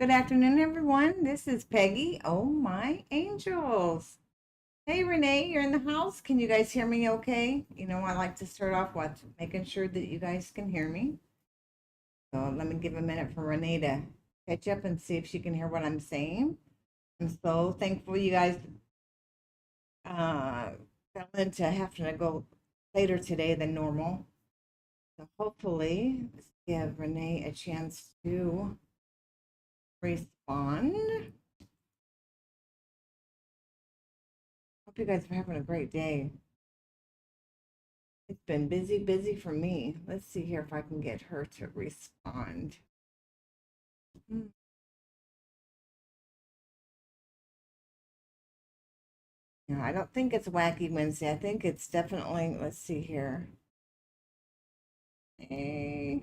Good afternoon, everyone. This is Peggy. Oh, my angels. Hey, Renee, you're in the house. Can you guys hear me okay? I like to start off with making sure that you guys can hear me. So let me give a minute for Renee to catch up and see if she can hear what I'm saying. I'm so thankful you guys uh, fell into having to go later today than normal. So hopefully, let's give Renee a chance to respond. Hope you guys are having a great day. It's been busy, busy for me. Let's see here if I can get her to respond. Mm, No, I don't think it's Wacky Wednesday. I think it's definitely, let's see here. A,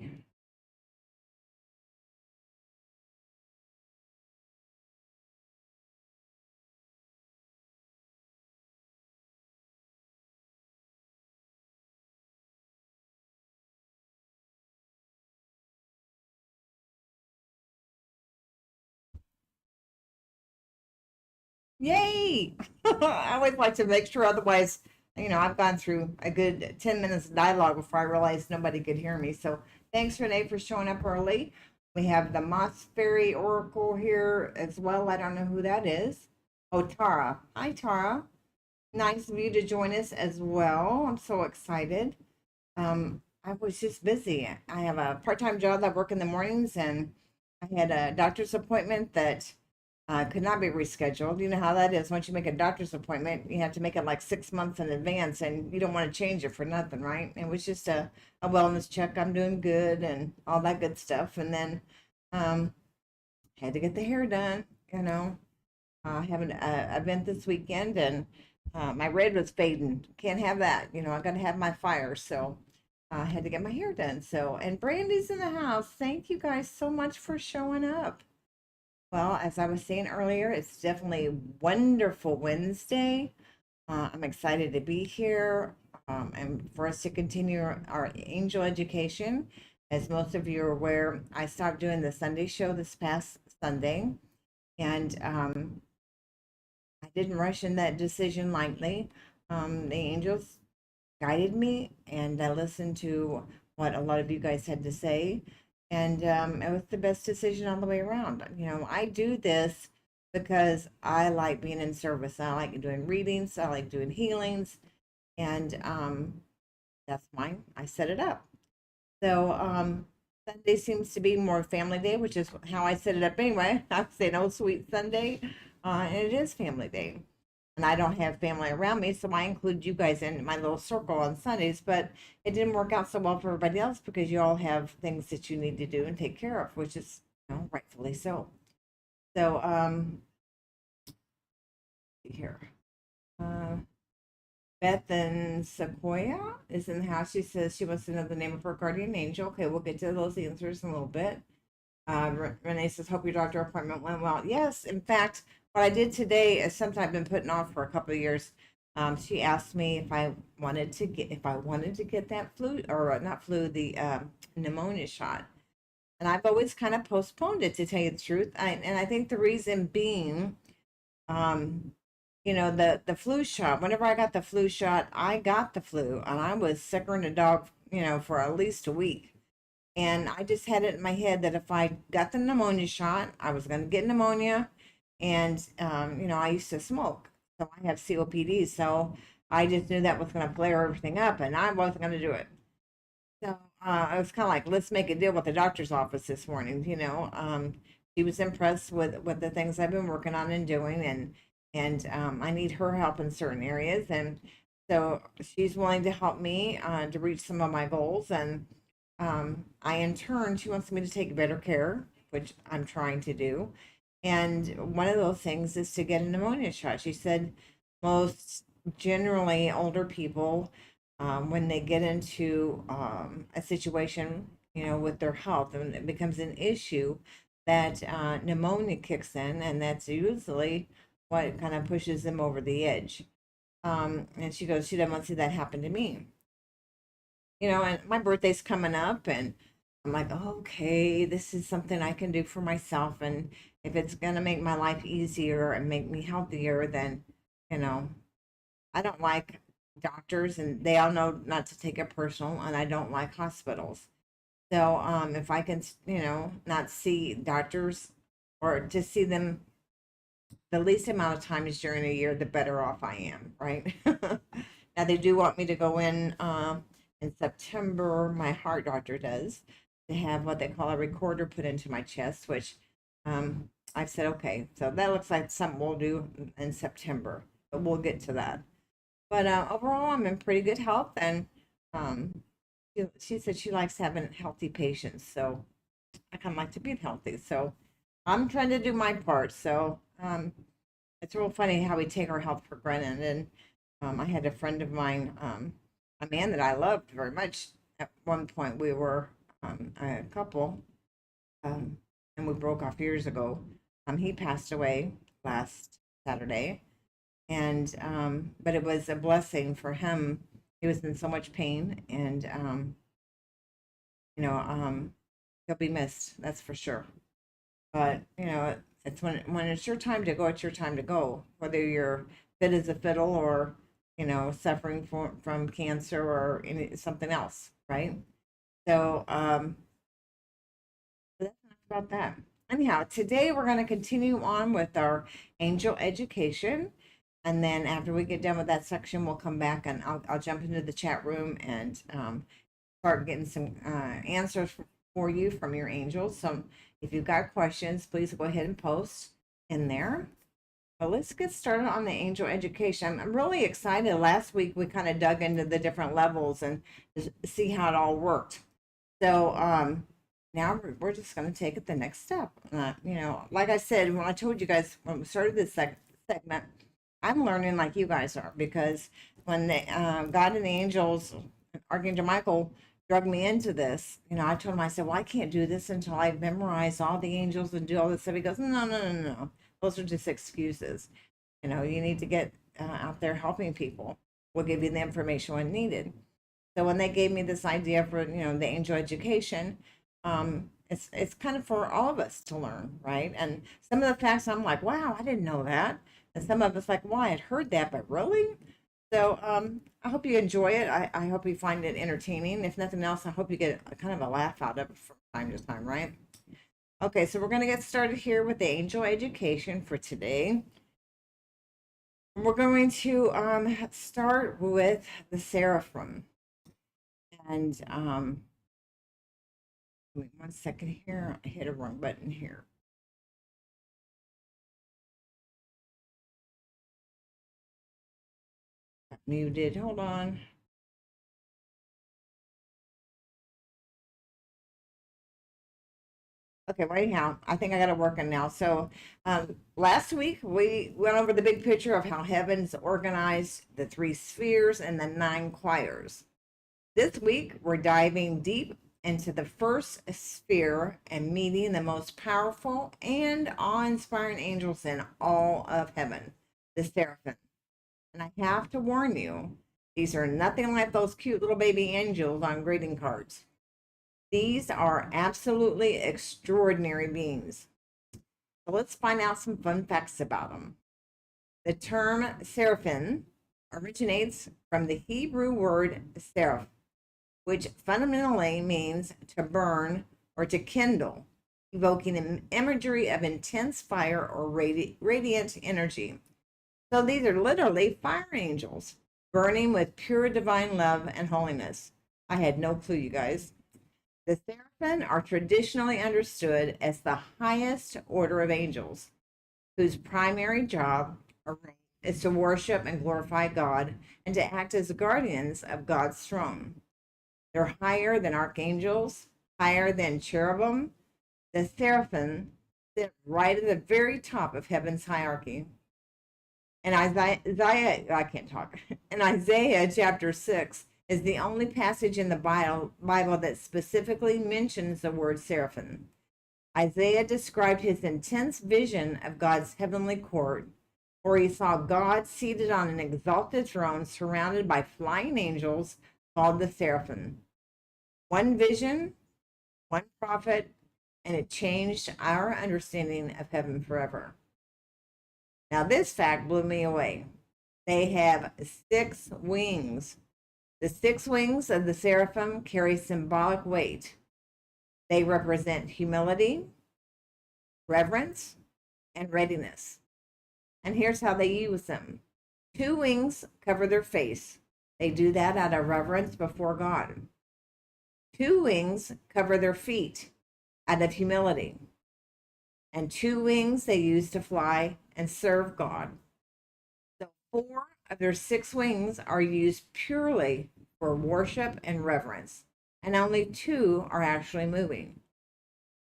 yay! I always like to make sure, otherwise, I've gone through a good 10 minutes of dialogue before I realized nobody could hear me. So thanks, Renee, for showing up early. We have the Moss Fairy Oracle here as well. I don't know who that is. Oh, Tara. Hi, Tara. Nice of you to join us as well. I'm so excited. I was just busy. I have a part-time job that I work in the mornings, and I had a doctor's appointment that could not be rescheduled. You know how that is. Once you make a doctor's appointment, you have to make it like 6 months in advance, and you don't want to change it for nothing, right? It was just a wellness check. I'm doing good and all that good stuff. And then um, had to get the hair done, you know. I have an event this weekend, and my red was fading. Can't have that. I got to have my fire. So I had to get my hair done. So, and Brandy's in the house. Thank you guys so much for showing up. Well, as I was saying earlier, it's definitely wonderful Wednesday. I'm excited to be here and for us to continue our angel education. As most of you are aware, I stopped doing the Sunday show this past Sunday, and I didn't rush in that decision lightly. The angels guided me, and I listened to what a lot of you guys had to say, and it was the best decision all the way around. I do this because I like being in service. I like doing readings. I like doing healings, and that's mine. I set it up. So Sunday seems to be more family day, which is how I set it up anyway. I would say, "Oh, sweet Sunday," and it is family day. And I don't have family around me, so I include you guys in my little circle on Sundays. But it didn't work out so well for everybody else because you all have things that you need to do and take care of, which is, rightfully so. So, here. Uh, Beth and Sequoia is in the house. She says she wants to know the name of her guardian angel. Okay, we'll get to those answers in a little bit. Renee says, "Hope your doctor appointment went well." Yes, in fact, what I did today is something I've been putting off for a couple of years. She asked me if I wanted to get that flu or not flu, the pneumonia shot, and I've always kind of postponed it to tell you the truth. And I think the reason being, um, the flu shot. Whenever I got the flu shot, I got the flu, and I was sicker than a dog, for at least a week. And I just had it in my head that if I got the pneumonia shot, I was going to get pneumonia. And, I used to smoke. So I have COPD. So I just knew that was going to flare everything up, and I wasn't going to do it. So I was kind of like, let's make a deal with the doctor's office this morning. She was impressed with the things I've been working on and doing, and I need her help in certain areas, and so she's willing to help me to reach some of my goals, and I in turn she wants me to take better care, which I'm trying to do, and one of those things is to get a pneumonia shot. She said most generally older people when they get into a situation, with their health, and it becomes an issue, that pneumonia kicks in, and that's usually what kind of pushes them over the edge. And she goes, she doesn't want to see that happen to me. And my birthday's coming up, and I'm like, okay, this is something I can do for myself. And if it's going to make my life easier and make me healthier, then, you know, I don't like doctors and they all know not to take it personal. And I don't like hospitals. So if I can, not see doctors or to see them the least amount of times during a year, the better off I am, right? Now they do want me to go in September. My heart doctor does to have what they call a recorder put into my chest, which I said okay. So that looks like something we'll do in September, but we'll get to that. But overall, I'm in pretty good health, and um, she said she likes having healthy patients, so I kind of like to be healthy. So I'm trying to do my part. So it's real funny how we take our health for granted. And I had a friend of mine, a man that I loved very much. At one point, we were a couple, um, and we broke off years ago. He passed away last Saturday, and but it was a blessing for him. He was in so much pain, and you know, he'll be missed. That's for sure. But it's when it's your time to go, it's your time to go. Whether you're fit as a fiddle or suffering from cancer or something else, right? So that's enough about that. Anyhow, today we're going to continue on with our angel education. And then after we get done with that section, we'll come back and I'll jump into the chat room and start getting some answers for you from your angels. So if you've got questions, please go ahead and post in there. But let's get started on the angel education. I'm really excited. Last week we kind of dug into the different levels and see how it all worked. So now we're just going to take it the next step. Like I said, when I told you guys when we started this segment, I'm learning like you guys are, because when God and the angels, Archangel Michael drug me into this, I told him, I said, well, I can't do this until I memorize all the angels and do all this stuff. He goes, no, no, no, no. Those are just excuses. You need to get out there helping people. We'll give you the information when needed. So when they gave me this idea for, the angel education, it's kind of for all of us to learn, right? And some of the facts I'm like, wow, I didn't know that. And some of us like, well, I had heard that, but really? So I hope you enjoy it. I hope you find it entertaining. If nothing else, I hope you get a kind of a laugh out of it from time to time, right? Okay, so we're going to get started here with the angel education for today. We're going to start with the seraphim. And wait 1 second here. I hit a wrong button here. Got muted. Hold on. Okay, well, anyhow, I think I got it working now. So, last week we went over the big picture of how heaven's organized, the three spheres, and the nine choirs. This week, we're diving deep into the first sphere and meeting the most powerful and awe-inspiring angels in all of heaven, the seraphim. And I have to warn you, these are nothing like those cute little baby angels on greeting cards. These are absolutely extraordinary beings. So let's find out some fun facts about them. The term seraphim originates from the Hebrew word seraph, which fundamentally means to burn or to kindle, evoking an imagery of intense fire or radiant energy. So these are literally fire angels, burning with pure divine love and holiness. I had no clue, you guys. The seraphim are traditionally understood as the highest order of angels, whose primary job is to worship and glorify God and to act as guardians of God's throne. They're higher than archangels, higher than cherubim. The seraphim sit right at the very top of heaven's hierarchy. And Isaiah, I can't talk. In Isaiah chapter 6 is the only passage in the Bible that specifically mentions the word seraphim. Isaiah described his intense vision of God's heavenly court, where he saw God seated on an exalted throne surrounded by flying angels called the seraphim. One vision one prophet, and it changed our understanding of heaven forever. Now, this fact blew me away. They have 6 wings. The 6 wings of the seraphim carry symbolic weight. They represent humility, reverence, and readiness. And here's how they use them: 2 wings cover their face. They do that out of reverence before God. 2 wings cover their feet out of humility. And 2 wings they use to fly and serve God. So 4 of their 6 wings are used purely for worship and reverence, and only 2 are actually moving.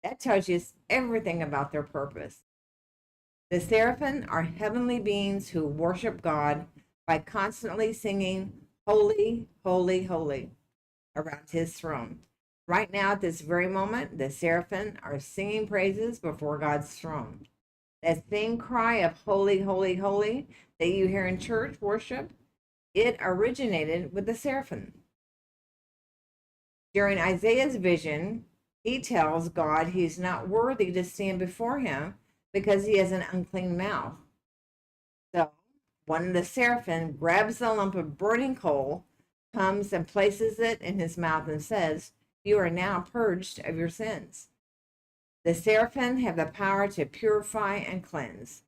That tells you everything about their purpose. The seraphim are heavenly beings who worship God by constantly singing, "Holy, holy, holy," around his throne. Right now, at this very moment, the seraphim are singing praises before God's throne. That same cry of "Holy, holy, holy" that you hear in church worship, it originated with the seraphim. During Isaiah's vision, he tells God he's not worthy to stand before him because he has an unclean mouth. So one of the seraphim grabs a lump of burning coal, comes and places it in his mouth and says, "You are now purged of your sins." The seraphim have the power to purify and cleanse.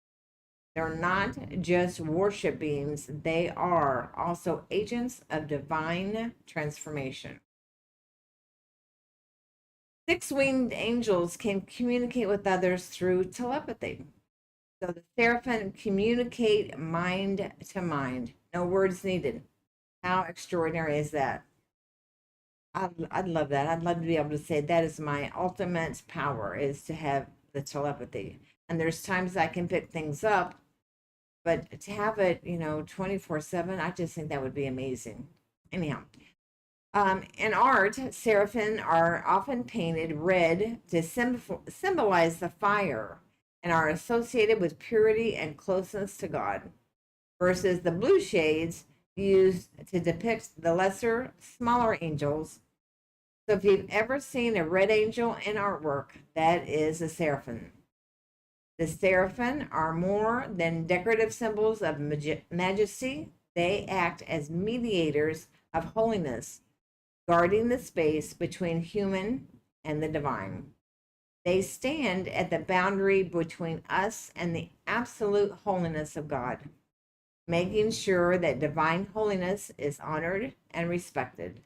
They're not just worship beings, they are also agents of divine transformation. 6 winged angels can communicate with others through telepathy. So the seraphim communicate mind to mind, no words needed. How extraordinary is that? I'd love that. I'd love to be able to say that is my ultimate power, is to have the telepathy. And there's times I can pick things up, but to have it, 24/7, I just think that would be amazing. Anyhow, in art, seraphim are often painted red to symbolize the fire and are associated with purity and closeness to God, versus the blue shades used to depict the lesser, smaller angels. So if you've ever seen a red angel in artwork, that is a seraphim. The seraphim are more than decorative symbols of majesty. They act as mediators of holiness, guarding the space between human and the divine. They stand at the boundary between us and the absolute holiness of God, making sure that divine holiness is honored and respected.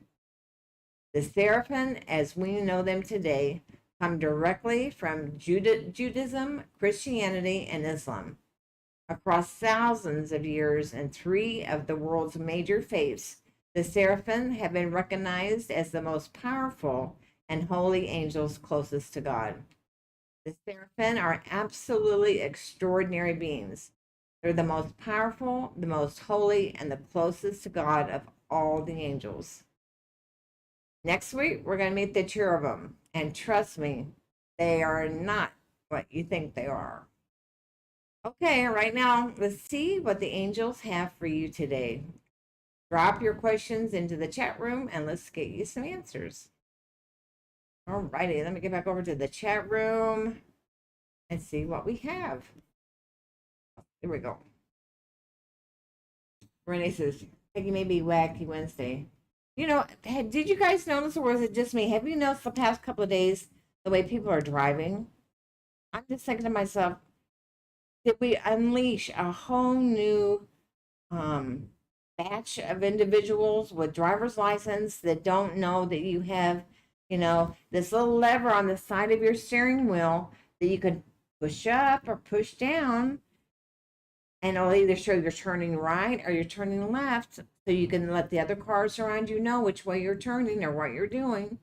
The seraphim, as we know them today, come directly from Judaism, Christianity, and Islam. Across thousands of years in 3 of the world's major faiths, the seraphim have been recognized as the most powerful and holy angels closest to God. The seraphim are absolutely extraordinary beings. They're the most powerful, the most holy, and the closest to God of all the angels. Next week, we're going to meet the cherubim. And trust me, they are not what you think they are. Okay, right now, let's see what the angels have for you today. Drop your questions into the chat room and let's get you some answers. All righty, let me get back over to the chat room and see what we have. Here we go. Renee says, Peggy may be wacky Wednesday. Did you guys notice, or was it just me? Have you noticed the past couple of days the way people are driving? I'm just thinking to myself, did we unleash a whole new batch of individuals with driver's license that don't know that you have, this little lever on the side of your steering wheel that you could push up or push down, and it'll either show you're turning right or you're turning left, so you can let the other cars around you know which way you're turning or what you're doing.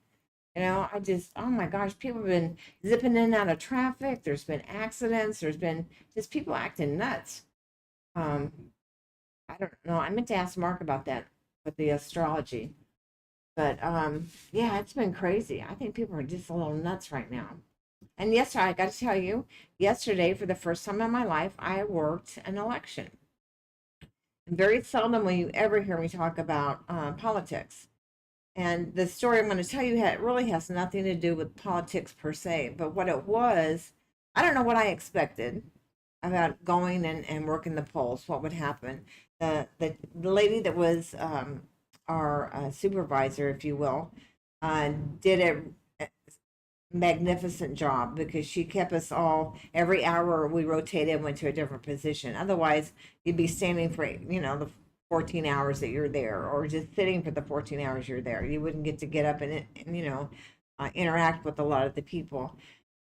Oh my gosh, people have been zipping in and out of traffic. There's been accidents. There's been just people acting nuts. I don't know. I meant to ask Mark about that with the astrology. But yeah, it's been crazy. I think people are just a little nuts right now. And yesterday, I got to tell you, yesterday, for the first time in my life, I worked an election. And very seldom will you ever hear me talk about politics. And the story I'm going to tell you it really has nothing to do with politics per se, but what it was, I don't know what I expected about going and working the polls, what would happen. The lady that was our supervisor, if you will, did a magnificent job because she kept us all every hour we rotated and went to a different position. Otherwise, you'd be standing for the 14 hours that you're there, or just sitting for the 14 hours you're there. You wouldn't get to get up and interact with a lot of the people.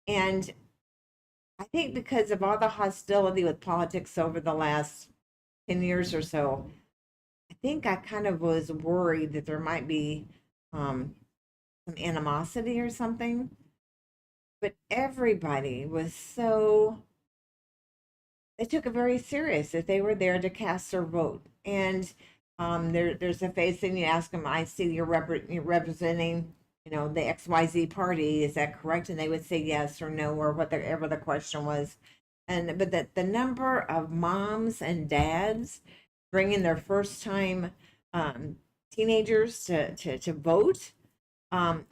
And I think because of all the hostility with politics over the last 10 years or so, I think I kind of was worried that there might be some animosity or something. But everybody was so, they took it very serious that they were there to cast their vote. And there's a face and you ask them, I see you're representing, the XYZ party. Is that correct? And they would say yes or no or whatever the question was. And but the number of moms and dads bringing their first time teenagers to vote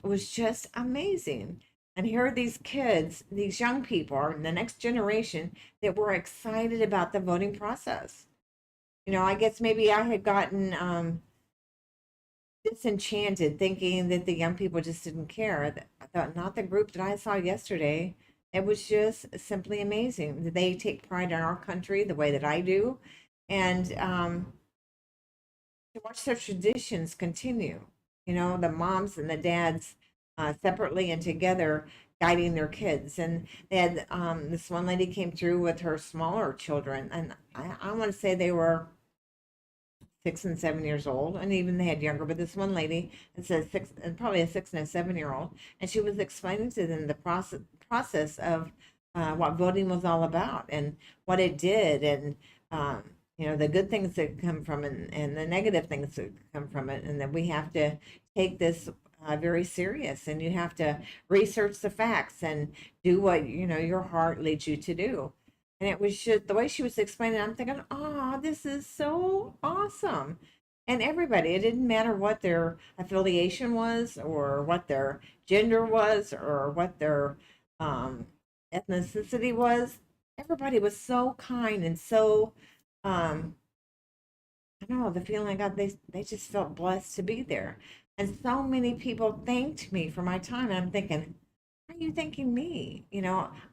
was just amazing. And here are these kids, these young people, or the next generation that were excited about the voting process. I guess maybe I had gotten disenchanted thinking that the young people just didn't care. I thought, not the group that I saw yesterday. It was just simply amazing. They take pride in our country the way that I do. And to watch their traditions continue, the moms and the dads separately and together guiding their kids. And they had this one lady came through with her smaller children, and I want to say they were 6 and 7 years old, and even they had younger. But this one lady, it says six, and probably a 6 and a 7 year old, and she was explaining to them the process of what voting was all about and what it did, and the good things that come from it and the negative things that come from it, and that we have to take this very serious, and you have to research the facts and do what your heart leads you to do. And it was just the way she was explaining it, I'm thinking, oh, this is so awesome. And everybody, it didn't matter what their affiliation was or what their gender was or what their ethnicity was. Everybody was so kind and so I don't know, the feeling I got, they just felt blessed to be there. And so many people thanked me for my time. And I'm thinking, why are you thanking me?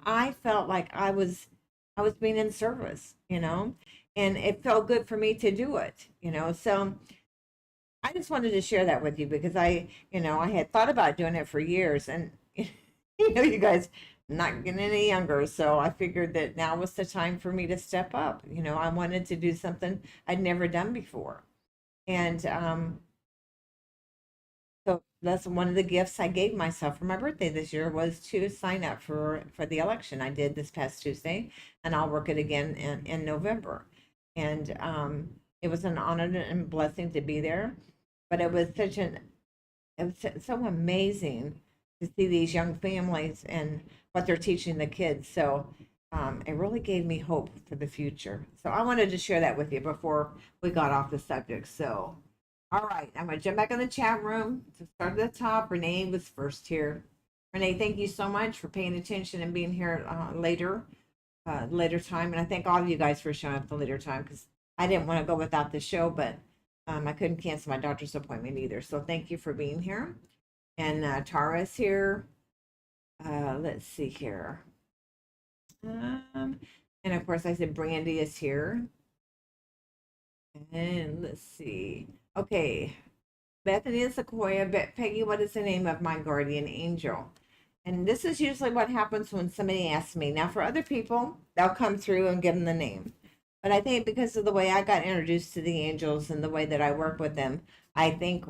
I felt like I was being in service, and it felt good for me to do it. So I just wanted to share that with you because I had thought about doing it for years, and you guys not getting any younger, so I figured that now was the time for me to step up. I wanted to do something I'd never done before, and so that's one of the gifts I gave myself for my birthday this year was to sign up for the election. I did this past Tuesday, and I'll work it again in November. And it was an honor and blessing to be there. But it was so amazing to see these young families and what they're teaching the kids. So it really gave me hope for the future. So I wanted to share that with you before we got off the subject. So all right, I'm going to jump back in the chat room to start at the top. Renee was first here. Renee, thank you so much for paying attention and being here later time. And I thank all of you guys for showing up the later time because I didn't want to go without the show, but I couldn't cancel my doctor's appointment either. So thank you for being here. And Tara's here. Let's see here. And of course, I said Brandy is here. And let's see. Okay. Bethany and Sequoia, Peggy, what is the name of my guardian angel? And this is usually what happens when somebody asks me. Now, for other people, they'll come through and give them the name. But I think because of the way I got introduced to the angels and the way that I work with them, I think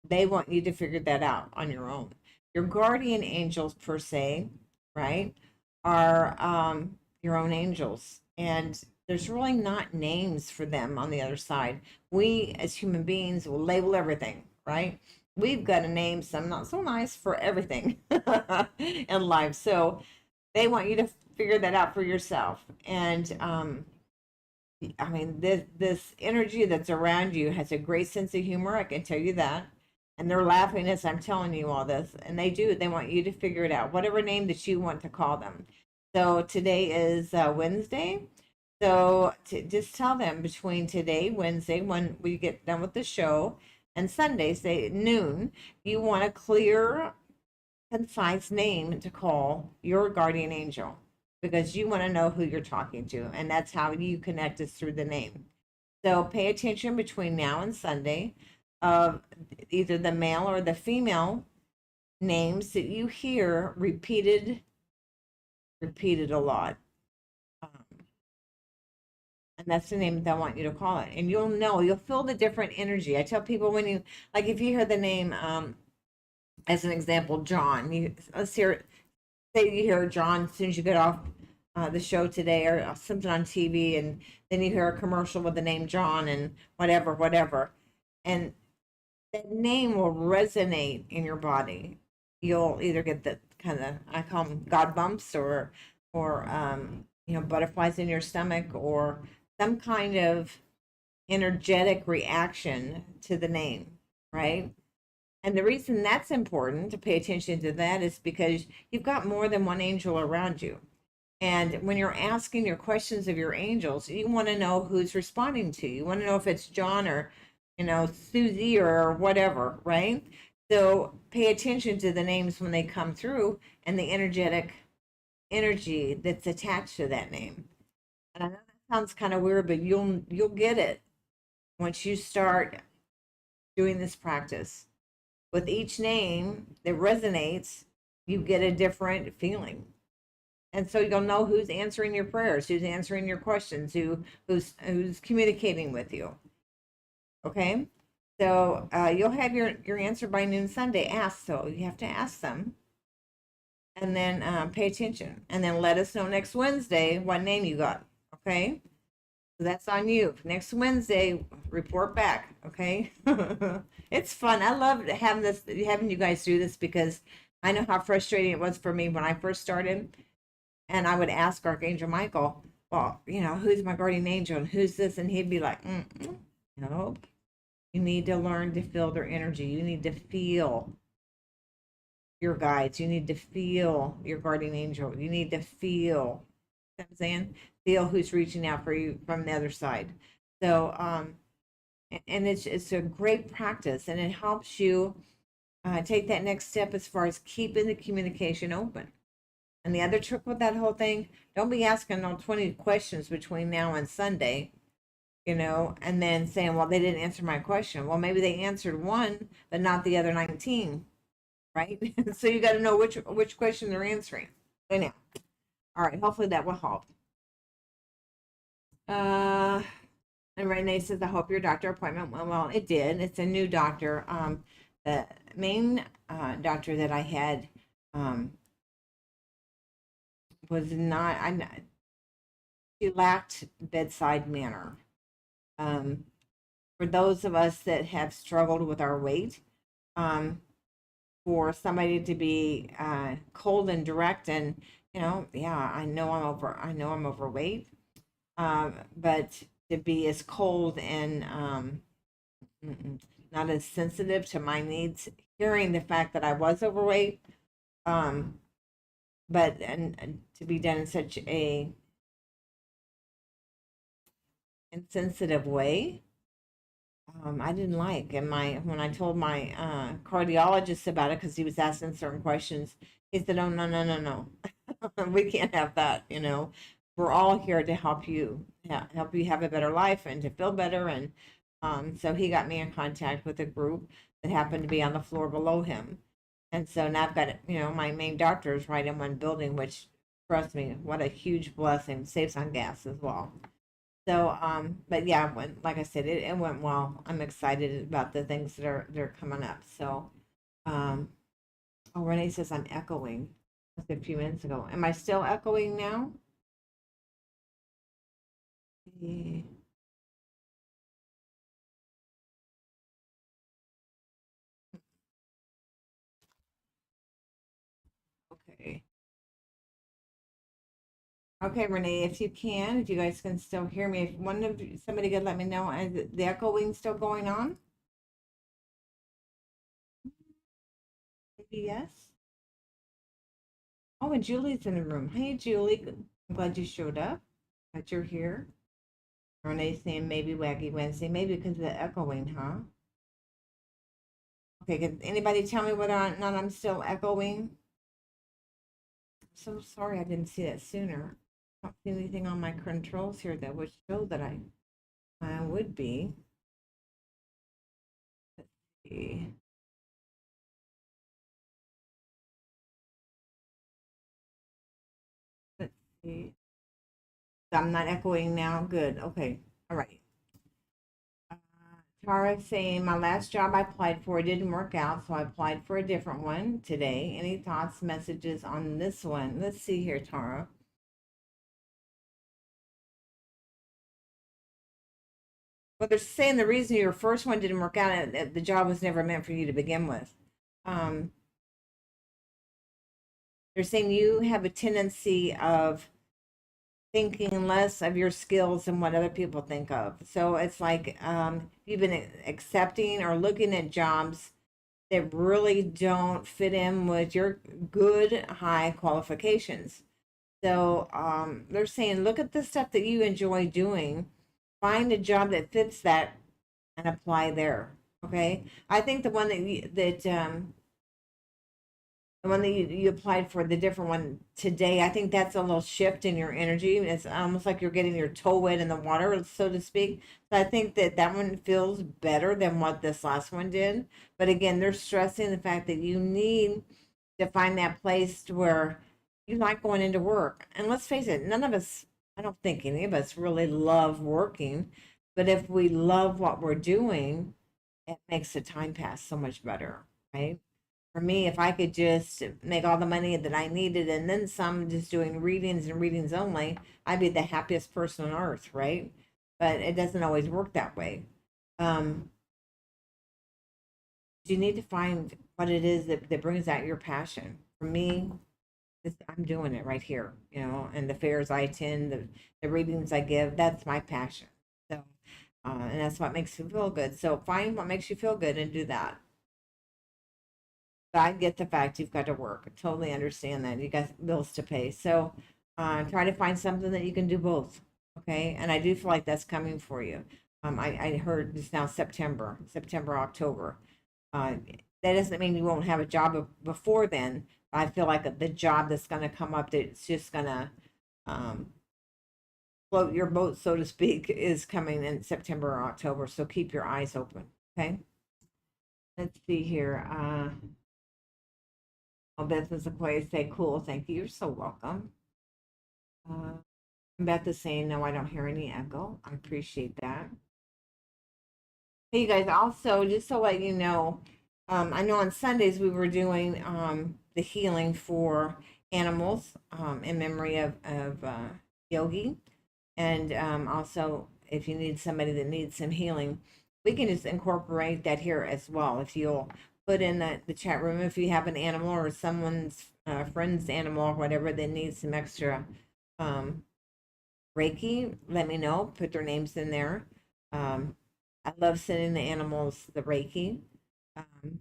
they want you to figure that out on your own. Your guardian angels, per se, right, are your own angels. And there's really not names for them on the other side. We, as human beings, will label everything, right? We've got a name, some not so nice, for everything in life. So they want you to figure that out for yourself. And I mean, this energy that's around you has a great sense of humor. I can tell you that. And they're laughing as I'm telling you all this. And they do. They want you to figure it out, whatever name that you want to call them. So today is Wednesday. So just tell them between today, Wednesday, when we get done with the show, and Sunday, say at noon, you want a clear, concise name to call your guardian angel because you want to know who you're talking to. And that's how you connect is through the name. So pay attention between now and Sunday of either the male or the female names that you hear repeated a lot. And that's the name that I want you to call it. And you'll feel the different energy. I tell people when you, like, if you hear the name, as an example, John, let's hear, say you hear John as soon as you get off the show today or something on TV, and then you hear a commercial with the name John and whatever. And that name will resonate in your body. You'll either get the kind of, I call them God bumps, or butterflies in your stomach, or some kind of energetic reaction to the name, right? And the reason that's important to pay attention to that is because you've got more than one angel around you. And when you're asking your questions of your angels, you want to know who's responding to you. You want to know if it's John or, Susie or whatever, right? So pay attention to the names when they come through and the energetic energy that's attached to that name. And I know that sounds kind of weird, but you'll get it once you start doing this practice. With each name that resonates, you get a different feeling. And so you'll know who's answering your prayers, who's answering your questions, who's communicating with you. Okay? So you'll have your answer by noon Sunday. Ask, so you have to ask them. And then pay attention. And then let us know next Wednesday what name you got. Okay? So that's on you. Next Wednesday, report back. Okay? It's fun. I love having you guys do this because I know how frustrating it was for me when I first started. And I would ask Archangel Michael, well, who's my guardian angel and who's this? And he'd be like, nope. You need to learn to feel their energy. You need to feel your guides. You need to feel your guardian angel. You need to feel, you know what I'm saying? Feel who's reaching out for you from the other side. So, and it's a great practice, and it helps you take that next step as far as keeping the communication open. And the other trick with that whole thing, don't be asking all 20 questions between now and Sunday, and then saying, well, they didn't answer my question. Well, maybe they answered one, but not the other 19, right? So you got to know which question they're answering. Anyhow, all right, hopefully that will help. And Renee says, I hope your doctor appointment went well. It did. It's a new doctor. The main doctor that I had was not, she lacked bedside manner. For those of us that have struggled with our weight, for somebody to be cold and direct and, yeah, I know I'm overweight, but to be as cold and not as sensitive to my needs, hearing the fact that I was overweight, but and to be done in such a insensitive way, I didn't like. And when I told my cardiologist about it, because he was asking certain questions, he said, "Oh, no, no, no, no, we can't have that. We're all here to help you have a better life and to feel better." And so he got me in contact with a group that happened to be on the floor below him. And so now I've got, my main doctor is right in one building, which, trust me, what a huge blessing. Saves on gas as well. So, but yeah, like I said, it went well. I'm excited about the things that are coming up. So, oh, Renee says I'm echoing. That's a few minutes ago. Am I still echoing now? Yeah. Okay. Okay, Renee, if you can, if you guys can still hear me, if somebody could let me know, is the echoing still going on? Maybe yes. Oh, and Julie's in the room. Hey, Julie, I'm glad you showed up. Glad you're here. Renee's saying maybe Wacky Wednesday, maybe because of the echoing, huh? Okay, can anybody tell me whether or not I'm still echoing? I'm so sorry I didn't see that sooner. I don't see anything on my controls here that would show that I would be. Let's see. Let's see. I'm not echoing now. Good. Okay. All right. Uh, Tara saying my last job I applied for didn't work out, so I applied for a different one today. Any thoughts, messages on this one? Let's see here, Tara. Well, they're saying the reason your first one didn't work out, the job was never meant for you to begin with. Um, they're saying you have a tendency of thinking less of your skills than what other people think of. So it's like you've been accepting or looking at jobs that really don't fit in with your good high qualifications. So they're saying, look at the stuff that you enjoy doing, find a job that fits that, and apply there. Okay, I think the one that you applied for, the different one today, I think that's a little shift in your energy. It's almost like you're getting your toe wet in the water, so to speak. So I think that that one feels better than what this last one did. But again, they're stressing the fact that you need to find that place where you like going into work. And let's face it, none of us, I don't think any of us really love working. But if we love what we're doing, it makes the time pass so much better, right? For me, if I could just make all the money that I needed and then some just doing readings and readings only, I'd be the happiest person on earth, right? But it doesn't always work that way. Um, you need to find what it is that brings out your passion. For me, I'm doing it right here, and the fairs I attend, the readings I give, that's my passion. So, and that's what makes you feel good. So find what makes you feel good and do that. But I get the fact you've got to work. I totally understand that. You got bills to pay. So try to find something that you can do both. Okay. And I do feel like that's coming for you. I heard it's now September, October. That doesn't mean you won't have a job before then. I feel like the job that's going to come up that's just going to um, float your boat, so to speak, is coming in September or October. So keep your eyes open. Okay. Let's see here. Oh, Business Employees say, cool, thank you. You're so welcome. Beth is saying, no, I don't hear any echo. I appreciate that. Hey, you guys, also, just to let you know, I know on Sundays we were doing the healing for animals in memory of Yogi. And also, if you need somebody that needs some healing, we can just incorporate that here as well. If you'll put in the chat room, if you have an animal or someone's friend's animal or whatever that needs some extra um, Reiki, let me know. Put their names in there. Um, I love sending the animals the Reiki. Um,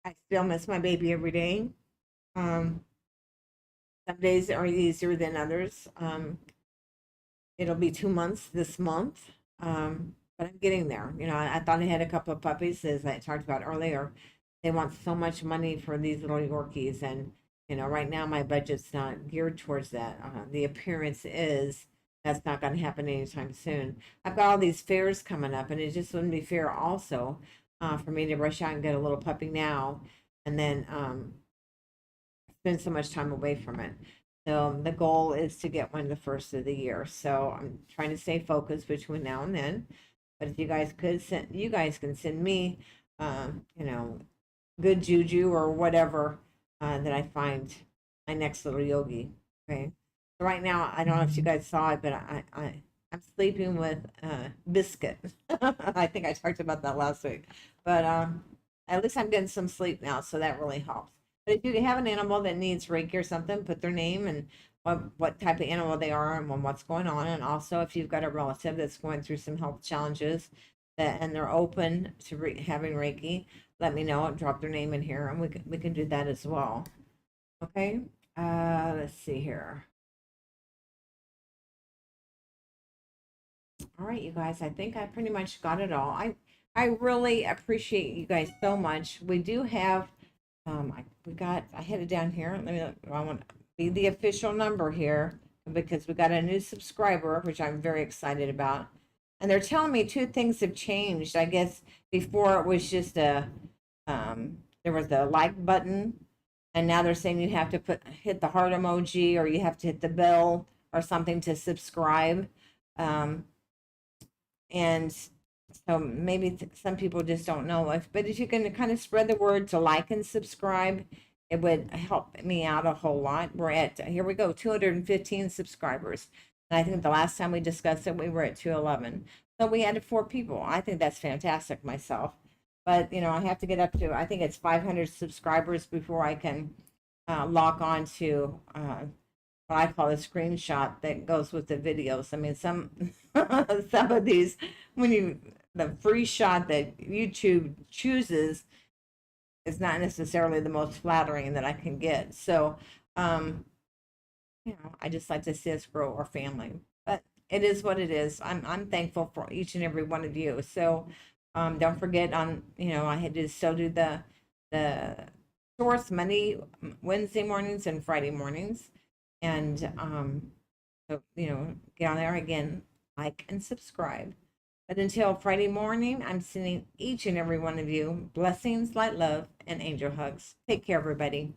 I still miss my baby every day. Um, some days are easier than others. It'll be 2 months this month, but I'm getting there. I thought I had a couple of puppies, as I talked about earlier. They want so much money for these little Yorkies, and right now my budget's not geared towards that. The appearance is that's not going to happen anytime soon. I've got all these fairs coming up, and it just wouldn't be fair also for me to rush out and get a little puppy now, and then spend so much time away from it. So the goal is to get one the first of the year. So I'm trying to stay focused between now and then. But if you guys can send me, you know, good juju or whatever that I find my next little yogi. Okay. So right now, I don't know if you guys saw it, but I'm sleeping with Biscuit. I think I talked about that last week, but at least I'm getting some sleep now, so that really helps. But if you have an animal that needs Reiki or something, put their name and what type of animal they are and what's going on. And also, if you've got a relative that's going through some health challenges and they're open to having Reiki, let me know and drop their name in here, and we can do that as well. Okay. Let's see here. All right, you guys, I think I pretty much got it all. I really appreciate you guys so much. We do have I had it down here. Let me I want to be the official number here because we got a new subscriber, which I'm very excited about. And they're telling me two things have changed. I guess before it was just there was the like button, and now they're saying you have to hit the heart emoji or you have to hit the bell or something to subscribe. Um, and so maybe some people just don't know but if you can kind of spread the word to like and subscribe, it would help me out a whole lot. We're at, here we go, 215 subscribers. And I think the last time we discussed it, we were at 211. So we added 4 people. I think that's fantastic myself. But, I have to get up to, I think it's 500 subscribers before I can log on to what I call a screenshot that goes with the videos. I mean, some some of these, the free shot that YouTube chooses is not necessarily the most flattering that I can get. So, um, I just like to see us grow our family. But it is what it is. I'm thankful for each and every one of you. So, don't forget I had to still do the source Monday, Wednesday mornings, and Friday mornings, and so get on there again, like and subscribe. But until Friday morning, I'm sending each and every one of you blessings, light, love, and angel hugs. Take care, everybody.